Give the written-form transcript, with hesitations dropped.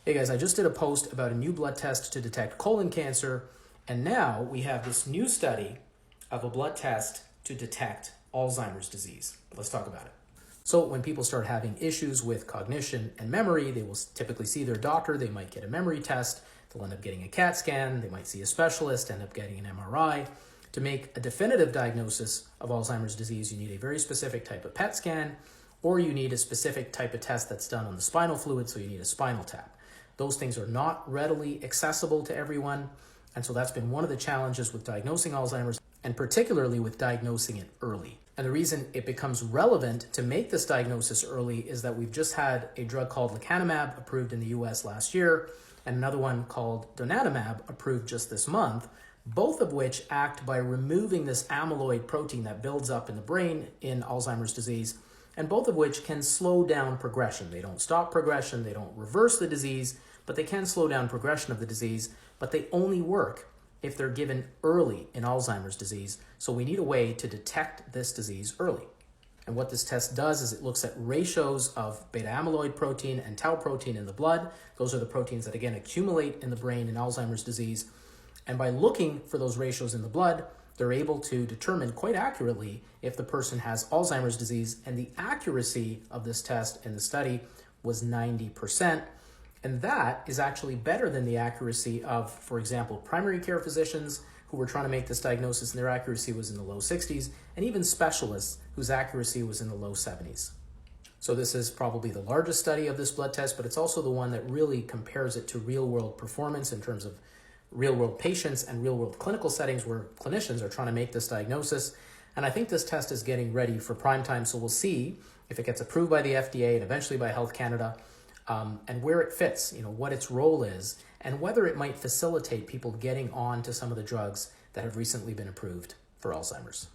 Hey guys, I just did a post about a new blood test to detect colon cancer, and now we have this new study of a blood test to detect Alzheimer's disease. Let's talk about it. So when people start having issues with cognition and memory, they will typically see their doctor, they might get a memory test, they'll end up getting a CAT scan, they might see a specialist, end up getting an MRI. To make a definitive diagnosis of Alzheimer's disease, you need a very specific type of PET scan, or you need a specific type of test that's done on the spinal fluid, so you need a spinal tap. Those things are not readily accessible to everyone, and so that's been one of the challenges with diagnosing Alzheimer's, and particularly with diagnosing it early. And the reason it becomes relevant to make this diagnosis early is that we've just had a drug called lecanemab approved in the US last year, and another one called donanemab approved just this month, both of which act by removing this amyloid protein that builds up in the brain in Alzheimer's disease, and both of which can slow down progression. They don't stop progression, they don't reverse the disease, but they can slow down progression of the disease, but they only work if they're given early in Alzheimer's disease. So we need a way to detect this disease early. And what this test does is it looks at ratios of beta amyloid protein and tau protein in the blood. Those are the proteins that, again, accumulate in the brain in Alzheimer's disease. And by looking for those ratios in the blood, they're able to determine quite accurately if the person has Alzheimer's disease. And the accuracy of this test in the study was 90%. And that is actually better than the accuracy of, for example, primary care physicians who were trying to make this diagnosis, and their accuracy was in the low 60s, and even specialists whose accuracy was in the low 70s. So this is probably the largest study of this blood test, but it's also the one that really compares it to real-world performance in terms of real-world patients and real-world clinical settings where clinicians are trying to make this diagnosis. And I think this test is getting ready for prime time, so we'll see if it gets approved by the FDA and eventually by Health Canada, and where it fits, what its role is, and whether it might facilitate people getting on to some of the drugs that have recently been approved for Alzheimer's.